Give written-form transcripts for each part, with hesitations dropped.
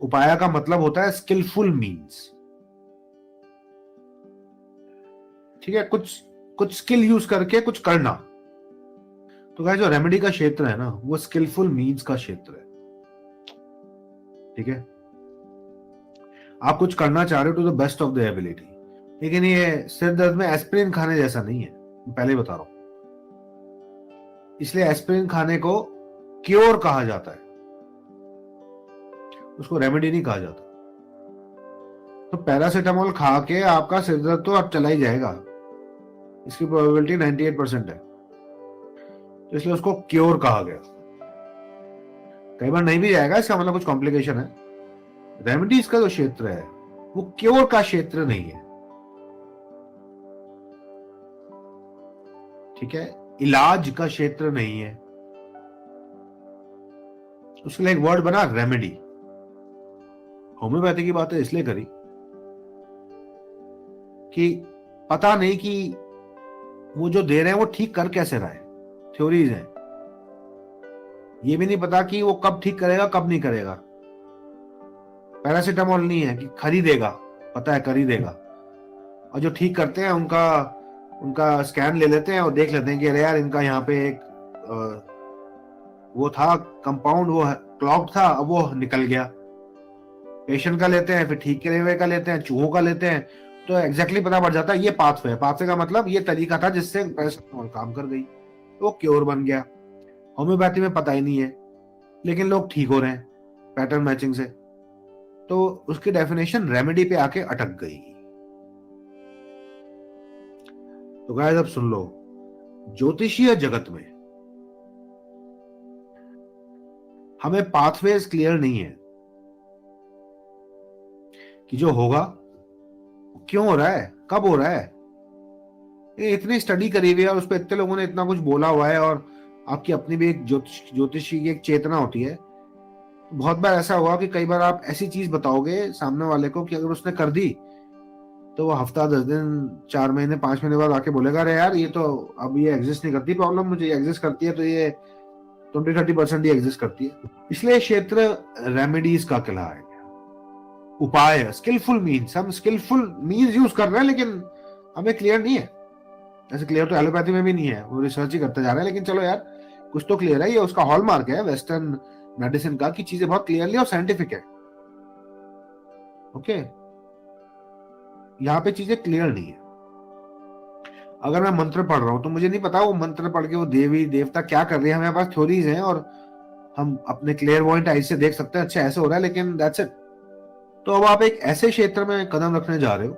उपाय का मतलब होता है स्किलफुल मीन्स, ठीक है, कुछ स्किल यूज करके कुछ करना। तो गाइस जो रेमेडी का क्षेत्र है ना, वो स्किलफुल मीन्स का क्षेत्र है, ठीक है। आप कुछ करना चाह रहे हो to the best of the ability, लेकिन ये सिर दर्द में एस्पिरिन खाने जैसा नहीं है, मैं पहले ही बता रहा हूं। इसलिए एस्पिरिन खाने को क्योर कहा जाता है, उसको रेमेडी नहीं कहा जाता। तो पैरासीटामोल खा के आपका सिर दर्द तो अब चला ही जाएगा, इसकी प्रोबेबिलिटी 98% है, तो इसलिए उसको क्योर कहा गया। कई बार नहीं भी जाएगा, इसका मतलब कुछ कॉम्प्लिकेशन है। रेमेडीज का जो क्षेत्र है वो क्योर का क्षेत्र नहीं है, ठीक है, इलाज का क्षेत्र नहीं है। उसके लिए एक वर्ड बना रेमेडी। होम्योपैथी की बात इसलिए करी कि पता नहीं कि वो जो दे रहे हैं वो ठीक कर कैसे रहा है, थ्योरीज हैं। ये भी नहीं पता कि वो कब ठीक करेगा कब नहीं करेगा। पैरासीटामोल नहीं है कि खरीदेगा, पता है खरीदेगा, और जो ठीक करते हैं उनका स्कैन ले लेते हैं और देख लेते हैं कि अरे यार इनका यहाँ पे एक वो था कंपाउंड, वो क्लॉग था, अब वो निकल गया। पेशेंट का लेते हैं, फिर ठीक करे हुए का लेते हैं, चूहों का लेते हैं, तो एग्जैक्टली पता पड़ जाता है ये पाथवे है। पाथवे का मतलब ये तरीका था जिससे पैरासीटामोल काम कर गई, तो वो क्योर बन गया। होम्योपैथी में पता ही नहीं है, लेकिन लोग ठीक हो रहे हैं पैटर्न मैचिंग से, तो उसकी डेफिनेशन रेमेडी पे आके अटक गई। तो गाइस अब सुन लो, ज्योतिषीय जगत में हमें पाथवेज क्लियर नहीं है कि जो होगा क्यों हो रहा है, कब हो रहा है। ये इतनी स्टडी करी हुई है और उस पर इतने लोगों ने इतना कुछ बोला हुआ है, और आपकी अपनी भी एक ज्योतिषी की एक चेतना होती है। बहुत बार ऐसा हुआ कि कई बार आप ऐसी चीज बताओगे सामने वाले को कि अगर उसने कर दी तो वो हफ्ता 10 दिन 4 महीने 5 महीने बाद आके बोलेगा अरे यार ये तो अब ये एग्जिस्ट नहीं करती प्रॉब्लम, मुझे एग्जिस्ट करती है तो ये 20-30% ही एग्जिस्ट करती है। इसलिए क्षेत्र रेमेडीज का कहलाया गया। उपाय स्किलफुल मीन्स, हम स्किलफुल मीन्स यूज कर रहे हैं लेकिन हमें क्लियर नहीं है। ऐसे क्लियर तो एलोपैथी में भी नहीं है, वो रिसर्च ही करते जा रहे हैं, लेकिन चलो यार कुछ तो क्लियर है। ये उसका हॉलमार्क है वेस्टर्न मेडिसिन का कि चीजें बहुत क्लियरली और साइंटिफिक है। ओके, यहाँ पे चीजें क्लियर नहीं है। अगर मैं मंत्र पढ़ रहा हूं तो मुझे नहीं पता वो मंत्र पढ़ के वो देवी देवता क्या कर रहे हैं। हमारे पास थ्योरीज हैं और हम अपने क्लियरवॉइंट आईज से देख सकते हैं अच्छा ऐसे हो रहा है, लेकिन दैट्स इट। तो अब आप एक ऐसे क्षेत्र में कदम रखने जा रहे हो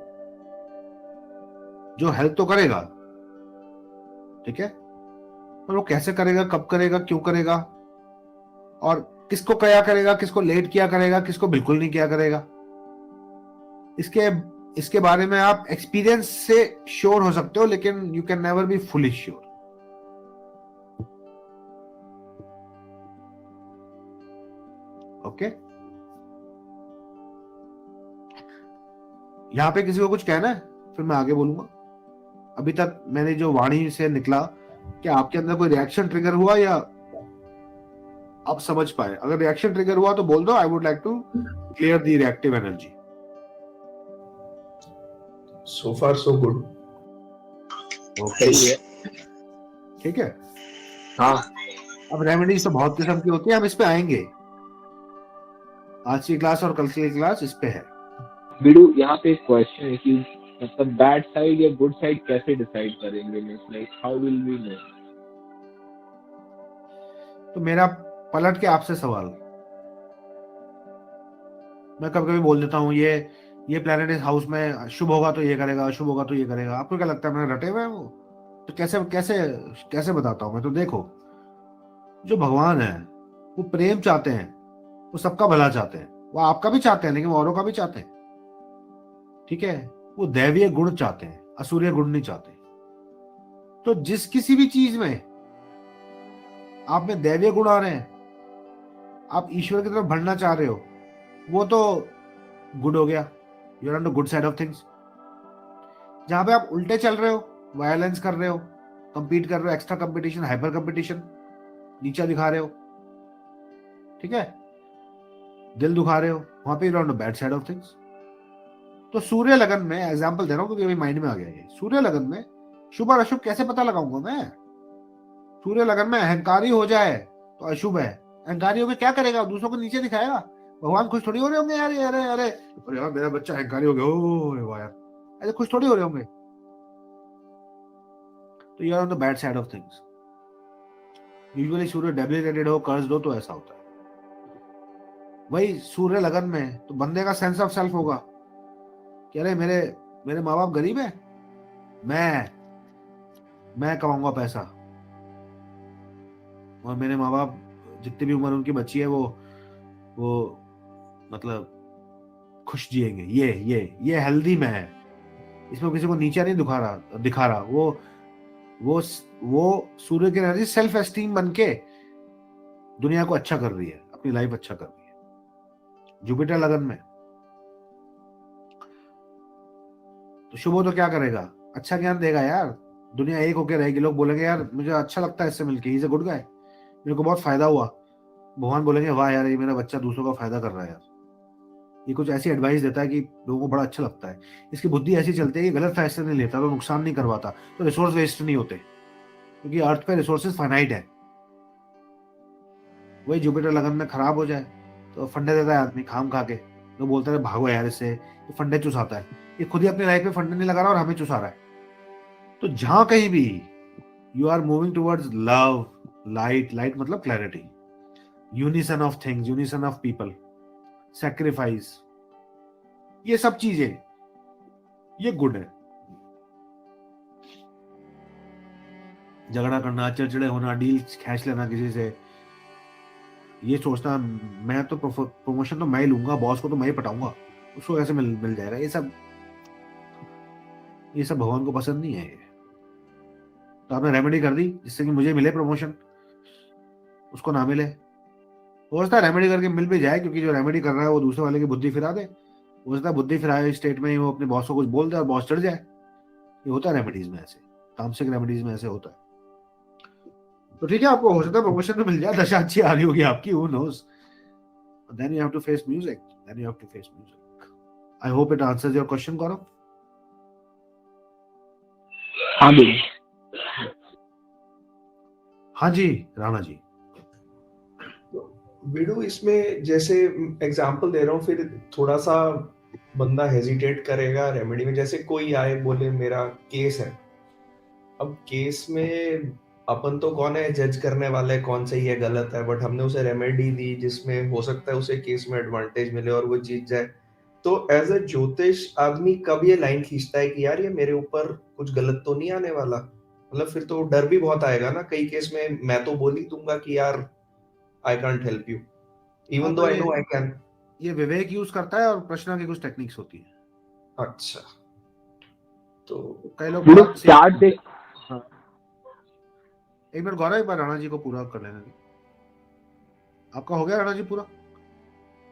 जो हेल्प तो करेगा, ठीक है, पर वो कैसे करेगा, कब करेगा, क्यों करेगा, और किसको क्या करेगा, किसको लेट किया करेगा, किसको बिल्कुल नहीं किया करेगा, इसके इसके बारे में आप एक्सपीरियंस से श्योर हो सकते हो, लेकिन you can never be fully sure. Okay, यहां पे किसी को कुछ कहना है फिर मैं आगे बोलूंगा। अभी तक मैंने जो वाणी से निकला, क्या आपके अंदर कोई रिएक्शन ट्रिगर हुआ या आप समझ पाए? अगर रिएक्शन ट्रिगर हुआ तो बोल दो, I would like to clear the reactive energy. So far so good. Okay, ठीक है। हाँ, अब रेमेडीज तो बहुत किस्म की होती है, हम इस पे आएंगे। आज की क्लास और कल की क्लास इस पे है। बिडू, यहाँ पे एक क्वेश्चन है कि मतलब बैड साइड या गुड साइड कैसे डिसाइड करेंगे, like how will we know? तो मेरा पलट के आपसे सवाल, मैं कभी कभी बोल देता हूँ ये प्लैनेट इस हाउस में शुभ होगा तो ये करेगा, अशुभ होगा तो ये करेगा। आपको क्या लगता है मैंने रटे हुए हैं वो? तो कैसे कैसे कैसे बताता हूँ मैं? तो देखो, जो भगवान है वो प्रेम चाहते हैं, वो सबका भला चाहते हैं, वो आपका भी चाहते हैं लेकिन वो औरों का भी चाहते हैं, ठीक है। वो दैवीय गुण चाहते हैं, असुरीय गुण नहीं चाहते। तो जिस किसी भी चीज में आप में दैवीय गुण आ रहे हैं, आप ईश्वर की तरफ बढ़ना चाह रहे हो, वो तो गुड हो गया, you are on the good side of things. जहां पे आप उल्टे चल रहे हो, वायलेंस कर रहे हो, कंपीट कर रहे हो, एक्स्ट्रा कंपटीशन, हाइपर कंपटीशन, नीचा दिखा रहे हो, ठीक है, दिल दुखा रहे हो, वहां पे on the bad side of things. तो सूर्य लगन में एग्जाम्पल दे रहा हूं क्योंकि अभी माइंड में आ गया ये। सूर्य लगन में शुभ और अशुभ कैसे पता लगाऊंगा मैं? सूर्य लगन में अहंकारी हो जाए तो अशुभ है। अहंकारी होकर क्या करेगा? दूसरों को नीचे दिखाएगा। भगवान खुश थोड़ी हो रहे होंगे यार, अरे अरे अरे यार मेरा बच्चा अहंकारी हो गया, ओ वाह यार, ऐसे खुश थोड़ी हो रहे होंगे। तो you are on the bad side of things. Usually Surya debilitated हो, कर्ज दो, तो ऐसा होता है। वही सूर्य लगन में तो बंदे का सेंस ऑफ सेल्फ होगा कि अरे मेरे मेरे माँ बाप गरीब है, मैं कमाऊंगा पैसा, और मेरे माँ बाप जितनी भी उम्र उनकी बची है वो मतलब खुश जिएंगे। ये हेल्दी में है, इसमें किसी को नीचा नहीं दिखा रहा। वो वो सूर्य की एनर्जी सेल्फ एस्टीम बन के दुनिया को अच्छा कर रही है, अपनी लाइफ अच्छा कर रही है। जुपिटर लगन में तो शुभ हो तो क्या करेगा? अच्छा ज्ञान देगा यार, दुनिया एक होके रहेगी। लोग बोलेंगे यार मुझे अच्छा लगता है इससे मिलके, इज अ गुड गाय, मेरे को बहुत फायदा हुआ। भगवान बोलेंगे वाह यार, ये मेरा बच्चा दूसरों का फायदा कर रहा है यार, ये कुछ ऐसी एडवाइस देता है कि लोगों को बड़ा अच्छा लगता है। इसकी बुद्धि ऐसी चलती है कि गलत फैसले नहीं लेता, तो नुकसान नहीं करवाता, तो रिसोर्स वेस्ट नहीं होते, क्योंकि अर्थ पे रिसोर्सेज फाइनाइट है। वही जुपिटर लगन में खराब हो जाए तो फंडे देता है आदमी खाम खा के, तो बोलता है भागो यार इससे, ये फंडे चुसाता है। ये खुद ही अपनी लाइफ में फंडे नहीं लगा रहा और हमें चुसा रहा है। तो जहां कहीं भी you are moving towards love, light मतलब clarity, unison of things, unison of people, sacrifice, ये सब चीजें ये गुड है। झगड़ा करना, चिड़चिड़े होना, डील खींच लेना किसी से, ये सोचना मैं तो प्रमोशन तो मैं ही लूंगा, बॉस को तो मैं ही पटाऊंगा, उसको कैसे मिल जाएगा, ये सब भगवान को पसंद नहीं है। ये तो आपने रेमेडी कर दी जिससे कि मुझे मिले प्रमोशन, उसको ना मिले। हो सकता है रेमेडी करके मिल भी जाए, क्योंकि जो रेमेडी कर रहा है वो दूसरे वाले की बुद्धि फिरा दे। हो सकता है बुद्धि फिराए स्टेट में ही वो अपने बॉस को कुछ बोल दे और बॉस चढ़ जाए। ये होता है रेमेडीज में, ऐसे तामसिक रेमेडीज में ऐसे होता है। तो ठीक है, आपको हो सकता है प्रमोशन तो मिल जाए, दशा अच्छी आ रही होगी आपकी, who knows. Then you have to face music, I hope it answers your question Gaurav. हाँ बिल। हाँ जी राणा जी। विडू इसमें जैसे एग्जांपल दे रहा हूँ, फिर थोड़ा सा बंदा हेजिटेट करेगा रेमेडी में। जैसे कोई आए बोले मेरा केस है, अब केस में अपन तो कौन है जज करने वाले, कौन सही है गलत है, बट हमने उसे रेमेडी दी जिसमें हो सकता है उसे केस में एडवांटेज मिले और वो जीत जाए। तो एज अ ज्योतिष आदमी कब ये लाइन खींचता है कि यार ये मेरे ऊपर कुछ गलत तो नहीं आने वाला? मतलब फिर तो डर भी बहुत आएगा ना कई केस में। मैं तो बोल ही दूंगा कि यार आई कांट हेल्प यू हाँ इवन दो तो आई नो आई कैन। ये विवेक यूज करता है और प्रश्न की कुछ टेक्निक्स होती है। अच्छा, तो कई लोग बिल्कुल बात से चार्ट देख। हाँ एक मिनट गौरव, एक बार राणा जी को पूरा कर लेने दीजिए। आपका हो गया राणा जी पूरा?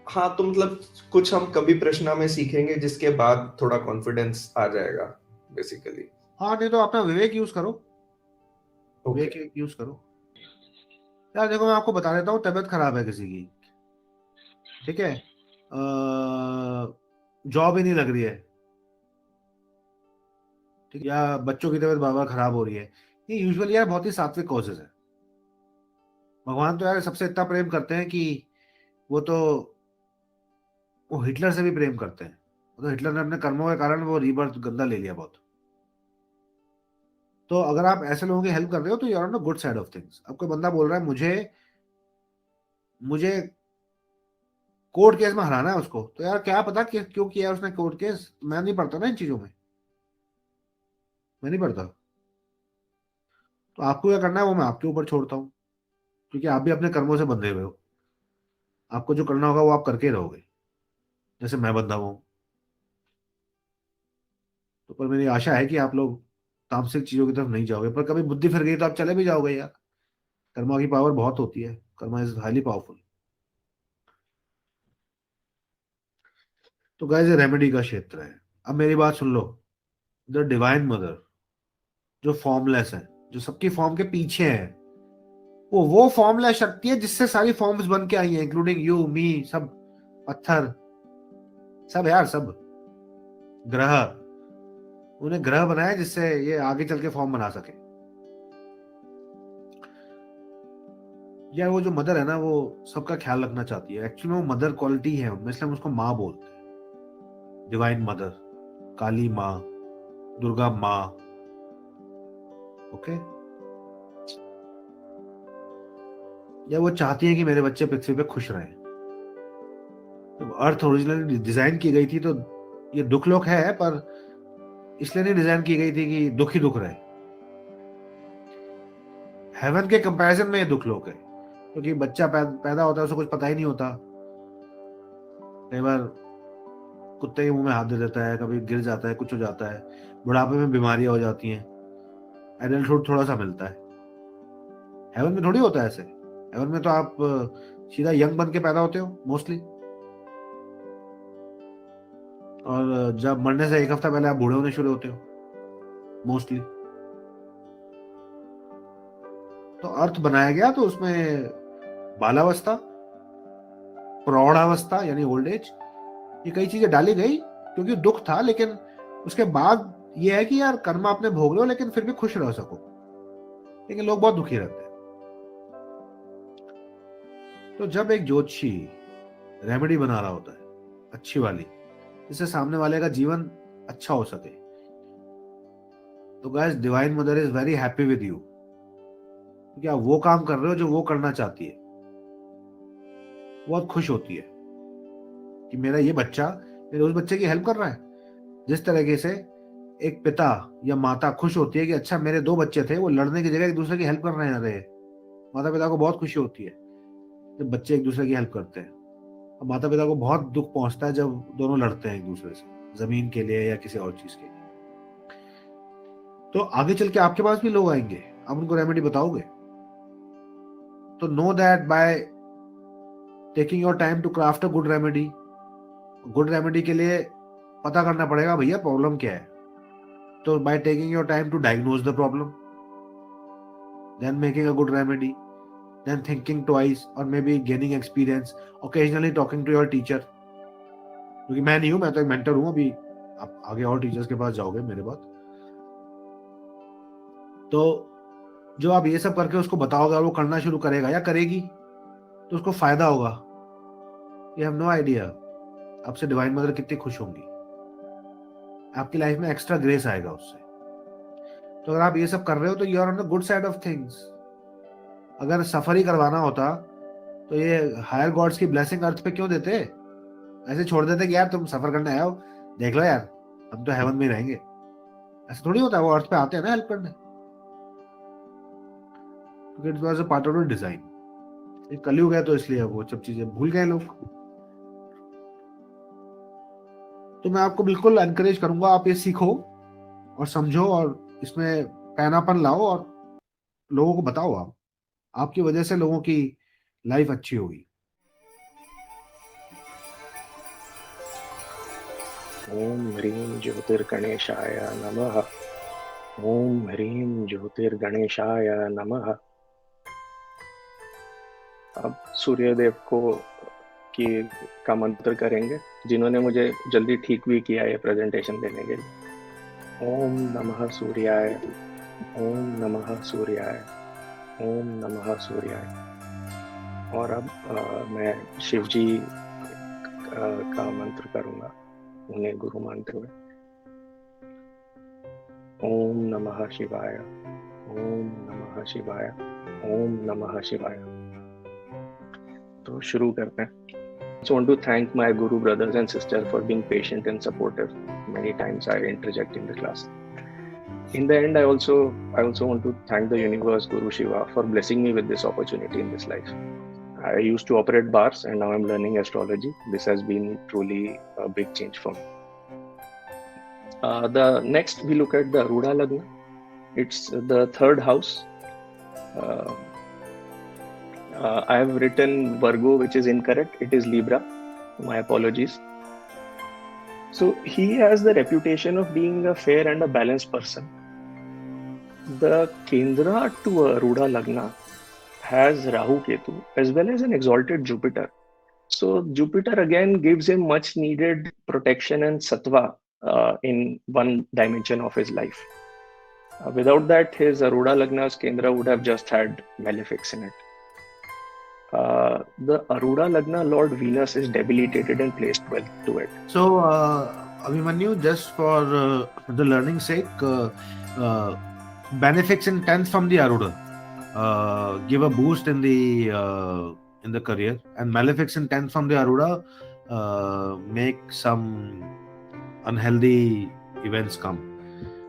हाँ, तो मतलब कुछ हम कभी प्रश्न में सीखेंगे जिसके बाद थोड़ा कॉन्फिडेंस आ जाएगा बेसिकली। हाँ नहीं तो अपना विवेक यूज करो, ओके। विवेक यूज करो। यार देखो मैं आपको बता देता हूँ, तबीयत खराब है किसी की, ठीक है, जॉब ही नहीं लग रही है, ठीक है, या बच्चों की तबीयत बार बार खराब हो रही है, ये यूजुअली यार बहुत ही सात्विक कॉजेज है। भगवान तो यार सबसे इतना प्रेम करते हैं कि वो तो वो हिटलर से भी प्रेम करते हैं। वो तो हिटलर ने अपने कर्मों के कारण वो रीबर्थ गंदा ले लिया बहुत। तो अगर आप ऐसे लोगों की हेल्प कर रहे हो तो you are on the good side of things. अब कोई बंदा बोल रहा है मुझे मुझे कोर्ट केस में हराना है उसको, तो यार क्या पता कि क्यों किया उसने कोर्ट केस, मैं नहीं पढ़ता ना इन चीजों में, मैं नहीं पढ़ता। तो आपको क्या करना है वो मैं आपके ऊपर छोड़ता हूँ, क्योंकि आप भी अपने कर्मों से बंधे हुए हो। आपको जो करना होगा वो आप करके ही रहोगे, जैसे मैं बंधा हुआ हूँ। तो पर मेरी आशा है कि आप लोग तामसिक चीजों की तरफ नहीं जाओगे, पर कभी बुद्धि फिर गई तो आप चले भी जाओगे यार। कर्मा की पावर बहुत होती है, कर्मा इज हाईली पावरफुल। तो गाइस ये रेमेडी का क्षेत्र है। अब मेरी बात सुन लो। द डिवाइन मदर जो फॉर्मलेस है, जो सबकी फॉर्म के पीछे है, वो फॉर्मलेस शक्ति है जिससे सारी फॉर्म्स बन के आई है, इंक्लूडिंग यू मी सब। पत्थर, सब यार, सब ग्रह, उन्हें ग्रह बनाया जिससे ये आगे चल के फॉर्म बना सके। यार वो जो मदर है ना, वो सबका ख्याल रखना चाहती है। एक्चुअली वो मदर क्वालिटी है उनमें, इसलिए हम उसको माँ बोलते हैं। डिवाइन मदर, काली माँ, दुर्गा माँ। ओके, या वो चाहती है कि मेरे बच्चे पृथ्वी पे खुश रहें। तो अर्थ ओरिजिनली डिजाइन की गई थी, तो ये दुख लोक है, पर इसलिए नहीं डिजाइन की गई थी कि दुख ही दुख रहे। हेवन के कंपैरिजन में ये दुख लोक है, क्योंकि बच्चा पैदा होता है, उसे कुछ पता ही नहीं होता। कई बार कुत्ते के मुंह में हाथ दे देता है, कभी गिर जाता है, कुछ हो जाता है, बुढ़ापे में बीमारियां हो जाती हैं, एडल्टहुड थोड़ा सा मिलता है। हेवन में थोड़ी होता है ऐसे। हेवन में तो आप सीधा यंग बन के पैदा होते हो मोस्टली, और जब मरने से एक हफ्ता पहले आप बूढ़े होने शुरू होते हो मोस्टली। तो अर्थ बनाया गया तो उसमें बालावस्था, प्रौढ़ावस्था यानी ओल्ड एज, ये कई चीजें डाली गई क्योंकि दुख था। लेकिन उसके बाद ये है कि यार कर्म आपने भोग लो, लेकिन फिर भी खुश रह सको। लेकिन लोग बहुत दुखी रहते हैं। तो जब एक ज्योतिषी रेमेडी बना रहा होता है अच्छी वाली, जिससे सामने वाले का जीवन अच्छा हो सके, तो guys divine mother is very happy with you, क्योंकि आप वो काम कर रहे हो जो वो करना चाहती है। बहुत खुश होती है कि मेरा ये बच्चा मेरे उस बच्चे की हेल्प कर रहा है। जिस तरीके से एक पिता या माता खुश होती है कि अच्छा मेरे दो बच्चे थे, वो लड़ने की जगह एक दूसरे की हेल्प कर रहे। माता पिता को बहुत खुशी होती है जब बच्चे एक दूसरे की हेल्प करते हैं, और माता पिता को बहुत दुख पहुंचता है जब दोनों लड़ते हैं एक दूसरे से, जमीन के लिए या किसी और चीज के लिए। तो आगे चल के आपके पास भी लोग आएंगे, आप उनको रेमेडी बताओगे, तो know that by taking your time to craft a good remedy. Good remedy के लिए पता करना पड़ेगा भैया प्रॉब्लम क्या है। तो by taking your time to diagnose the problem, then making a good remedy, then thinking twice or maybe gaining experience, occasionally talking to your teacher। क्योंकि मैं नहीं हूं, मैं तो एक मेंटर हूं। अभी आप आगे और टीचर्स के पास जाओगे मेरे बाद, तो जो आप ये सब करके उसको बताओगे और वो करना शुरू करेगा या करेगी, तो उसको फायदा होगा। यू हैव नो आइडिया आपसे डिवाइन मदर कितनी खुश होंगी, आपकी लाइफ में एक्स्ट्रा ग्रेस आएगा उससे। तो अगर आप ये सब कर रहे हो तो you are on the good side of things. अगर सफर ही करवाना होता तो ये हायर गॉड्स की ब्लेसिंग अर्थ पे क्यों देते, ऐसे छोड़ देते कि यार तुम सफर करने आए हो, देख लो यार हम तो हेवन में ही रहेंगे। ऐसा थोड़ी होता है, वो अर्थ पे आते हैं ना हेल्प करने, क्योंकि it was a part of the design. ये कलयुग है तो इसलिए वो सब चीजें भूल गए लोग। तो मैं आपको बिल्कुल एनकरेज करूंगा, आप ये सीखो और समझो और इसमें पैनापन लाओ और लोगों को बताओ। आप आपकी वजह से लोगों की लाइफ अच्छी होगी। ओम ह्रीं ज्योतिर्गणेशाय नमः। ओम ह्रीं ज्योतिर्गणेशाय नमः। अब सूर्यदेव का मंत्र करेंगे, जिन्होंने मुझे जल्दी ठीक भी किया है प्रेजेंटेशन देने के लिए। ओम नमः सूर्याय, ओम नमः सूर्याय, ओम नमः सूर्याय। और अब मैं शिवजी का मंत्र करूंगा, उन्हें गुरु मानते हुए। ओम नमः शिवाय, ओम नमः शिवाय, ओम नमः शिवाय। तो शुरू करते हैं। I want to thank my Guru brothers and sisters for being patient and supportive. Many times I interject in the class. In the end, I also want to thank the universe, Guru Shiva, for blessing me with this opportunity in this life. I used to operate bars and now I'm learning astrology. This has been truly a big change for me. The next we look at the Ruda Lagna. It's the third house. I have written Virgo, which is incorrect. It is Libra. My apologies. So he has the reputation of being a fair and a balanced person. The Kendra to a Ruda Lagna has Rahu Ketu as well as an exalted Jupiter. So Jupiter again gives him much needed protection and sattva in one dimension of his life. Without that, his Aruda Lagna's Kendra would have just had malefics in it. The Aruda Lagna Lord Venus is debilitated and placed well to it. So, Abhimanyu, just for the learning sake, benefics in 10th from the Aruda give a boost in the career, and malefics in 10th from the Aruda make some unhealthy events come.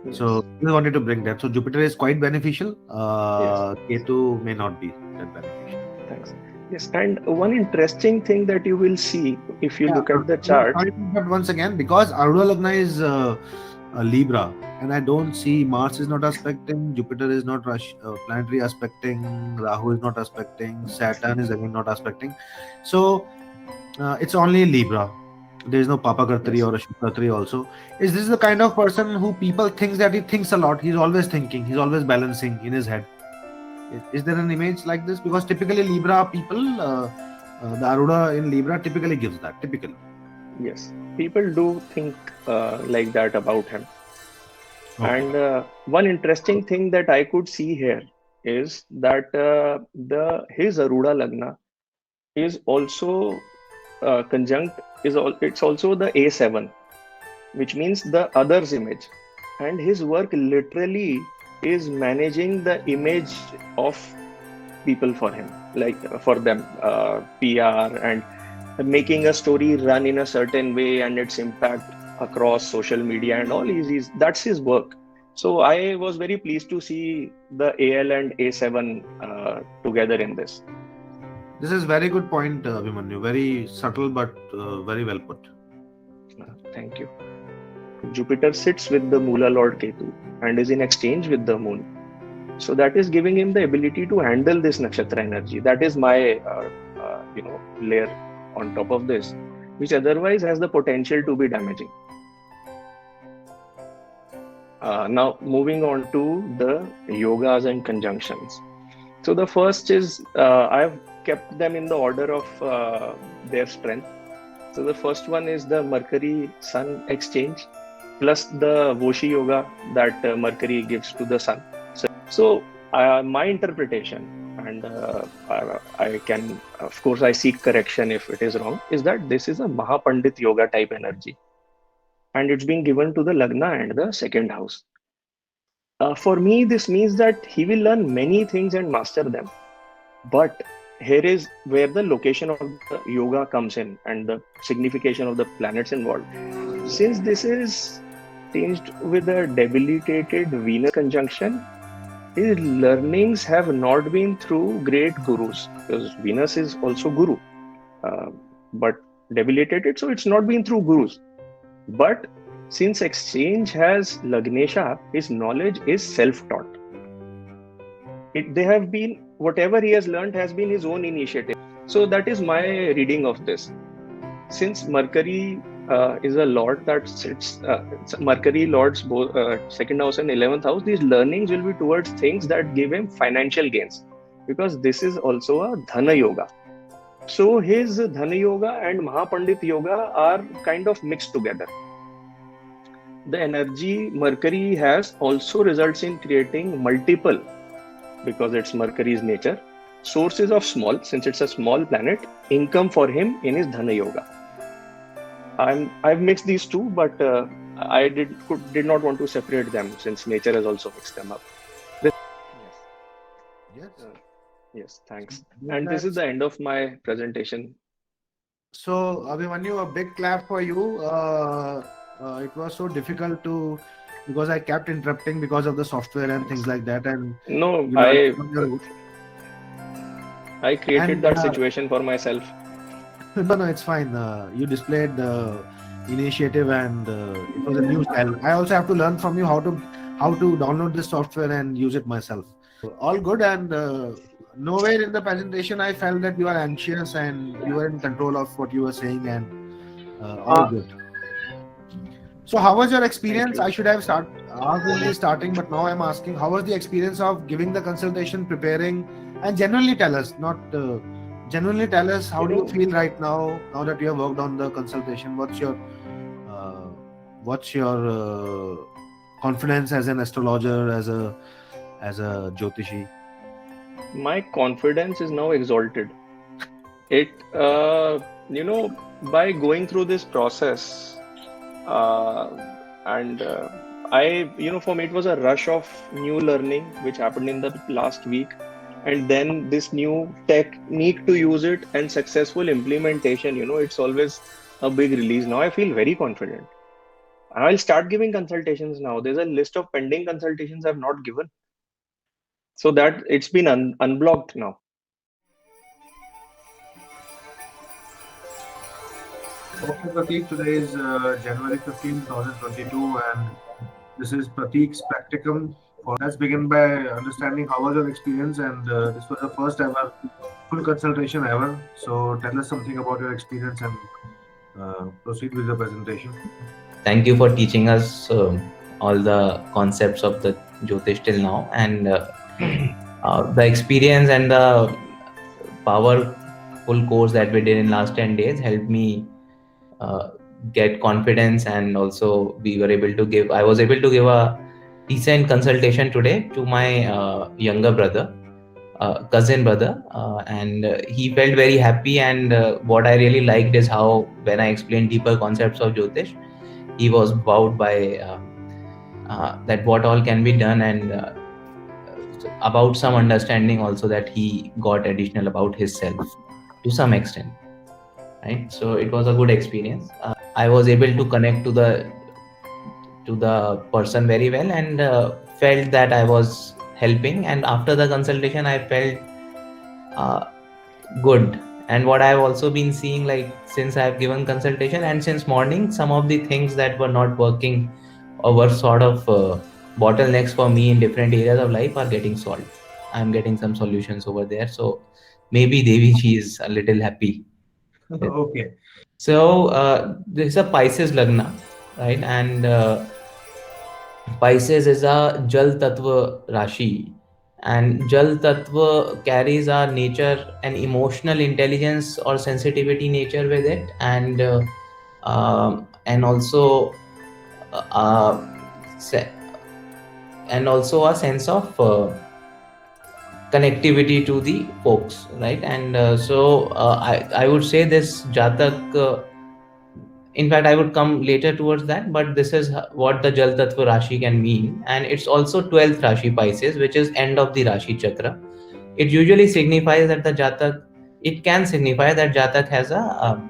Yes. So we wanted to bring that. So Jupiter is quite beneficial. Yes. Ketu may not be that beneficial. Thanks. Yes, and one interesting thing that you will see if you look at the chart. But once again, because Aruda Lagna is a Libra, and I don't see Mars is not aspecting, Jupiter is not planetary aspecting, Rahu is not aspecting, Saturn is again not aspecting. So it's only Libra. There is no Papa Kartari or a Shukratari also. Is this the kind of person who people think that he thinks a lot? He's always thinking. He's always balancing in his head. Is there an image like this? Because typically Libra people, the Aruda in Libra typically gives that. Typically. Yes, people do think like that about him. Okay. And one interesting thing that I could see here is that his Aruda Lagna is also conjunct. It's also the A7, which means the other's image, and his work literally is managing the image of people for him, like for them, PR and making a story run in a certain way and its impact across social media and all. That's his work. So I was very pleased to see the AL and A7 together in this. This is very good point, Abhimanyu. Very subtle but very well put. Thank you. Jupiter sits with the Moola Lord Ketu and is in exchange with the moon. So that is giving him the ability to handle this nakshatra energy. That is my layer on top of this, which otherwise has the potential to be damaging. Now moving on to the yogas and conjunctions. So the first is I've kept them in the order of their strength. So the first one is the Mercury Sun exchange plus the Voshi yoga that Mercury gives to the Sun. So my interpretation, and I can, of course, I seek correction if it is wrong, is that this is a Mahapandit yoga type energy, and it's being given to the Lagna and the second house. For me, this means that he will learn many things and master them. But here is where the location of the yoga comes in and the signification of the planets involved. Since this is tinged with a debilitated Venus conjunction, his learnings have not been through great gurus, because Venus is also guru, but debilitated, so it's not been through gurus. But since exchange has Lagnesha, his knowledge is self-taught. They have been, whatever he has learned has been his own initiative. So that is my reading of this. Since Mercury is a lord that sits, Mercury lords both second house and 11th house, these learnings will be towards things that give him financial gains, because this is also a Dhana yoga. So his Dhana yoga and Mahapandit yoga are kind of mixed together. The energy Mercury has also results in creating multiple, because it's Mercury's nature, sources of small, since it's a small planet, income for him in his Dhana yoga. I've mixed these two, but I did not want to separate them, since nature has also mixed them up. Yes, thanks. And this is the end of my presentation. So Abhimanyu, a big clap for you. It was so difficult because I kept interrupting because of the software and things like that. And no, I created that situation for myself. No, it's fine. You displayed the initiative, and it was a new style. I also have to learn from you how to download this software and use it myself. All good, and nowhere in the presentation I felt that you are anxious and you were in control of what you were saying, and all good. So how was your experience? I should have starting, but now I'm asking, how was the experience of giving the consultation, preparing, and generally tell us, not Genuinely tell us, how You do you know, feel right now that you have worked on the consultation? What's your confidence as an astrologer, as a Jyotishi? My confidence is now exalted. It, by going through this process, uh, and for me, it was a rush of new learning which happened in the last week, and then this new technique to use it and successful implementation. It's always a big release. Now I feel very confident. I'll start giving consultations now. There's a list of pending consultations I've not given, so that it's been unblocked now. Okay, Prateek, today is January 15, 2022, and this is Prateek's practicum. Let's begin by understanding how was your experience, and this was the first ever full consultation ever. So tell us something about your experience and proceed with the presentation. Thank you for teaching us all the concepts of the Jyotish till now, and the experience and the powerful course that we did in last 10 days helped me get confidence, and also I was able to give a decent consultation today to my younger brother, cousin brother, and he felt very happy. And what I really liked is how, when I explained deeper concepts of Jyotish, he was wowed by that what all can be done, and about some understanding also that he got additional about himself to some extent, right? So it was a good experience. I was able to connect to the person very well, and felt that I was helping, and after the consultation I felt good. And what I've also been seeing, like, since I've given consultation and since morning, some of the things that were not working or were sort of bottlenecks for me in different areas of life are getting solved. I'm getting some solutions over there, so maybe Devi, she is a little happy. Okay. So this is a Pisces Lagna, right? And Pisces is a Jal Tattva Rashi, and Jal Tattva carries our nature and emotional intelligence or sensitivity nature with it, and also uh, se- and also a sense of connectivity to the folks, right? And I would say this Jatak. In fact, I would come later towards that, but this is what the Jal Tattva Rashi can mean. And it's also 12th Rashi Pisces, which is end of the Rashi Chakra. It usually signifies that it can signify that Jatak has a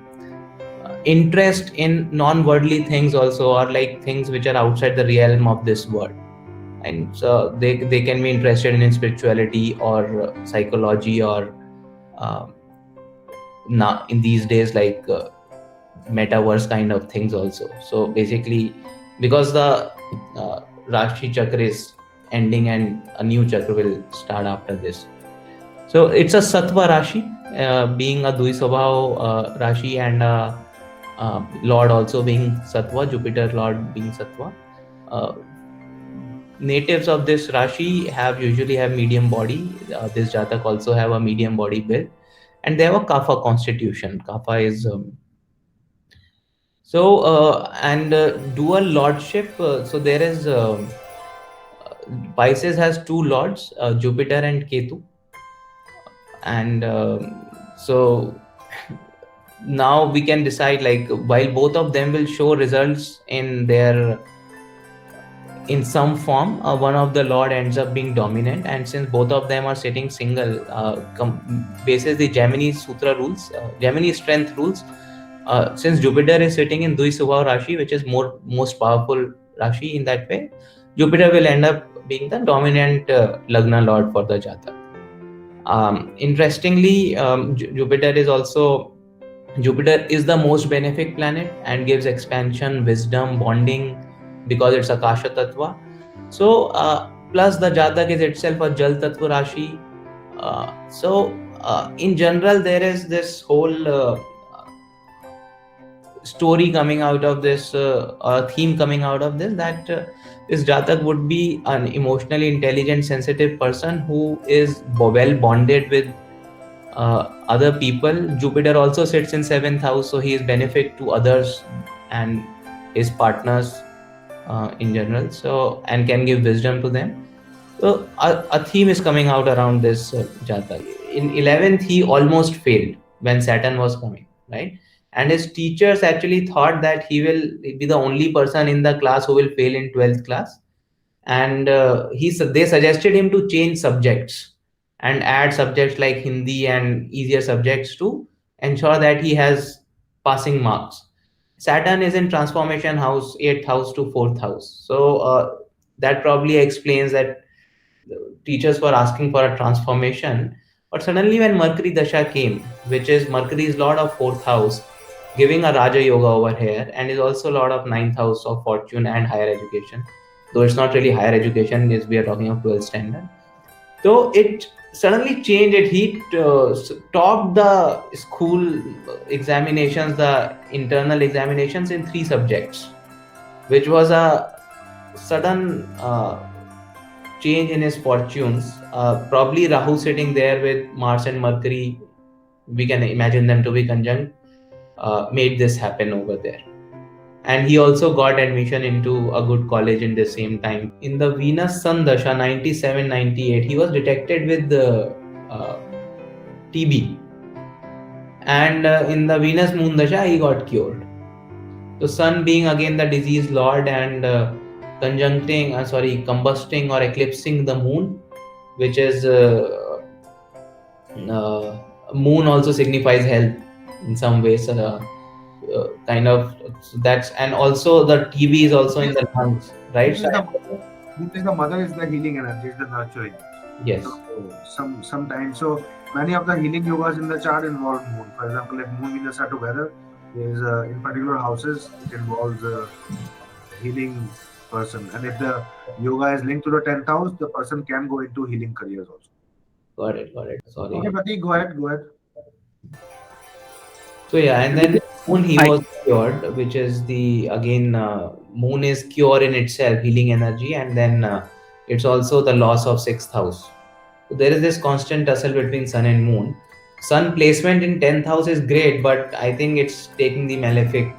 interest in non-worldly things also, or like things which are outside the realm of this world. And so they can be interested in spirituality or psychology, or now in these days, like metaverse kind of things also. So basically, because the Rashi Chakra is ending and a new chakra will start after this. So it's a Sattva Rashi, being a Dvai Rashi, and Lord also being Sattva, Jupiter Lord being Sattva. Natives of this Rashi usually have medium body. This Jatak also have a medium body build, and they have a Kapha constitution. Kapha is dual lordship. So there is Pisces has two lords, Jupiter and Ketu, and so now we can decide, like, while both of them will show results in some form, one of the lord ends up being dominant, and since both of them are sitting single, basis the Gemini Sutra rules, Gemini strength rules. Since Jupiter is sitting in Dvai Subhav Rashi, which is most powerful Rashi in that way, Jupiter will end up being the dominant Lagna Lord for the Jatak. Interestingly, Jupiter is the most benefic planet and gives expansion, wisdom, bonding, because it's Akasha Tattva. So plus the Jatak is itself a Jal Tattva Rashi. In general, there is this whole story coming out of this, theme coming out of this, that this Jatak would be an emotionally intelligent, sensitive person who is well bonded with other people. Jupiter also sits in 7th house, so he is benefit to others and his partners in general. So, and can give wisdom to them. So a theme is coming out around this Jatak. In 11th, he almost failed when Saturn was coming, right? And his teachers actually thought that he will be the only person in the class who will fail in 12th class. And they suggested him to change subjects and add subjects like Hindi and easier subjects to ensure that he has passing marks. Saturn is in transformation house, 8th house to 4th house. So that probably explains that teachers were asking for a transformation. But suddenly, when Mercury Dasha came, which is Mercury's lord of 4th house, giving a Raja Yoga over here, and is also lord of 9th house of fortune and higher education, though it's not really higher education, is we are talking of 12th standard. So it suddenly changed it. He topped the school examinations, the internal examinations in 3 subjects, which was a sudden change in his fortunes. Probably Rahu sitting there with Mars and Mercury, we can imagine them to be conjunct, made this happen over there. And he also got admission into a good college in the same time. In the Venus Sun Dasha 97-98, he was detected with the TB. And in the Venus Moon Dasha, he got cured. So Sun being again the disease lord and combusting or eclipsing the moon, which is moon also signifies health in some ways. Kind of that's, and also the TB is also in the lungs, right? The mother is the healing energy, is the nurturing. Yes. So, sometimes, so many of the healing yogas in the chart involve moon. For example, if moon Venus are together, there is in particular houses, it involves a healing person. And if the yoga is linked to the 10th house, the person can go into healing careers also. Got it. Sorry. Okay, Pratik, go ahead. So yeah, and then moon he was cured, which is the again moon is cure in itself, healing energy, and then it's also the loss of 6th house. So there is this constant tussle between sun and moon. Sun placement in 10th house is great, but I think it's taking the malefic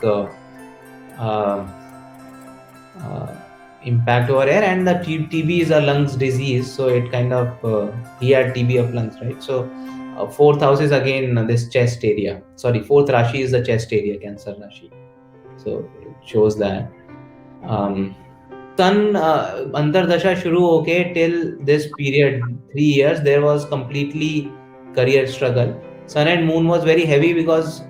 impact over here, and the TB is a lungs disease, so it kind of he had TB of lungs, right? So 4th house is again this chest area. Sorry, 4th Rashi is the chest area, Cancer Rashi. So it shows that. Sun Antardasha Shuru okay till this period, 3 years, there was completely career struggle. Sun and Moon was very heavy because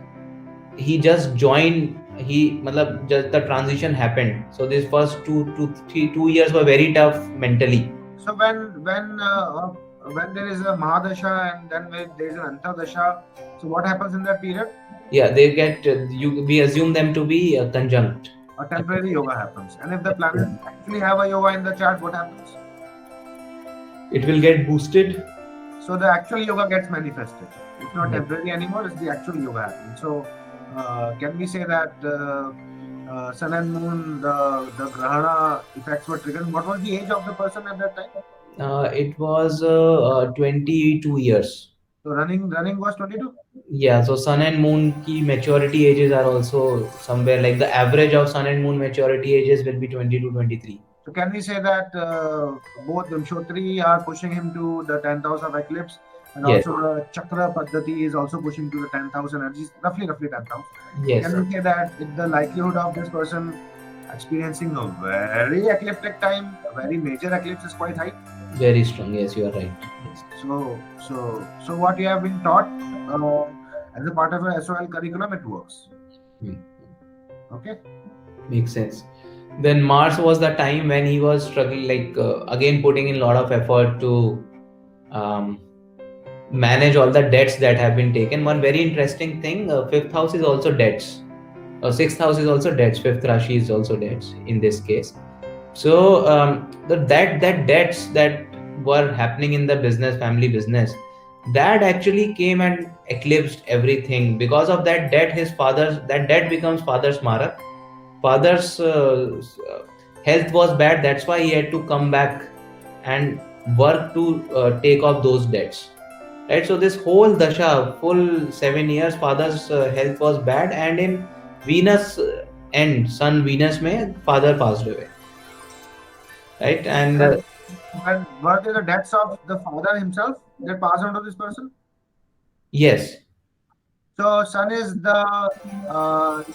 he just joined. Just the transition happened. So these first 2 years were very tough mentally. So when there is a Mahadasha and then when there is an Antardasha, so what happens in that period? Yeah, they get we assume them to be conjunct. A temporary yoga happens, and if the planets actually have a yoga in the chart, what happens? It will get boosted. So the actual yoga gets manifested. It's not temporary anymore; it's the actual yoga happening. So can we say that Sun and Moon, the Grahana effects were triggered? What was the age of the person at that time? It was 22 years. So running was 22? Yeah, so Sun and Moon ki maturity ages are also somewhere like the average of Sun and Moon maturity ages will be 22, 23. So can we say that both Vimshotri are pushing him to the 10th house of eclipse, and yes, also the Chakra Paddhati is also pushing to the 10th house energies, roughly 10th house. Yes. Can we say that the likelihood of this person experiencing a very ecliptic time, a very major eclipse is quite high? Very strong, yes, you are right. Yes. So what you have been taught as a part of your SOL curriculum, it works. Okay? Makes sense. Then Mars was the time when he was struggling, like again putting in a lot of effort to manage all the debts that have been taken. One very interesting thing, 5th house is also debts. 6th house is also debts. 5th Rashi is also debts in this case. So that debts that were happening in the family business, that actually came and eclipsed everything. Because of that debt, that debt becomes father's Mara. Father's health was bad. That's why he had to come back and work to take off those debts. right? So this whole dasha, full 7 years, father's health was bad, and in Venus end, son Venus mein, father passed away, right? And And were there the deaths of the father himself that passed on to this person? yes, So Sun is the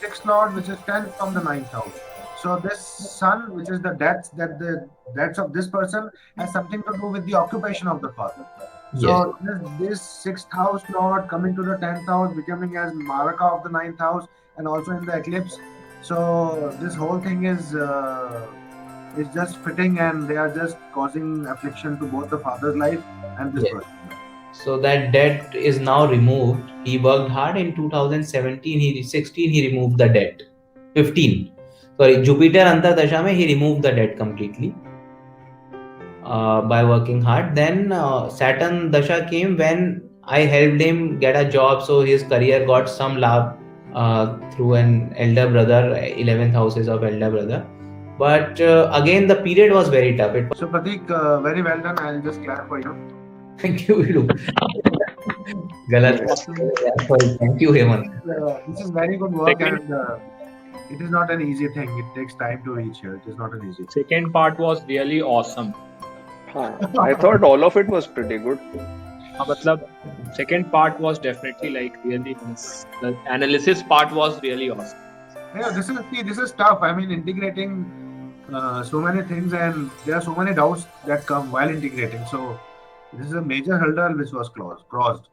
sixth lord, which is 10th from the ninth house. So this Sun, which is the deaths of this person, has something to do with the occupation of the father. yes, So this sixth house lord coming to the 10th house, becoming as Maraka of the ninth house, and also in the eclipse. So this whole thing is just fitting, and they are just causing affliction to both the father's life and this yes. person. So that debt is now removed. He worked hard in 2017. He 16. He removed the debt. 15. Sorry, Jupiter Antardasha mein he removed the debt completely by working hard. Then Saturn Dasha came when I helped him get a job, so his career got some labh through an elder brother, 11th houses of elder brother. But again, the period was very tough. So Pratik, very well done. I'll just clap for you. Thank you, Viru. Galat. Sorry, thank you, Hemant. This is very good work, Second, and it is not an easy thing. It takes time to reach here. It is not an easy thing. second part was really awesome. I thought all of it was pretty good. मतलब second part was definitely like really nice. The analysis part was really awesome. Yeah, this is tough. I mean, integrating so many things, and there are so many doubts that come while integrating. So this is a major hurdle which was crossed.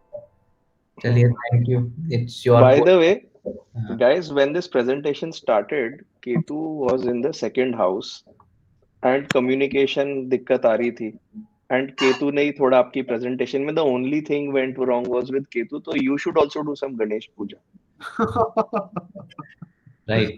Chaliye, thank you. It's your By the way, Uh, guys, when this presentation started, Ketu was in the second house and communication दिक्कत आ रही थी. And Ketu ने ही थोड़ा आपकी presentation में the only thing went wrong was with Ketu. So you should also do some Ganesh Puja. right.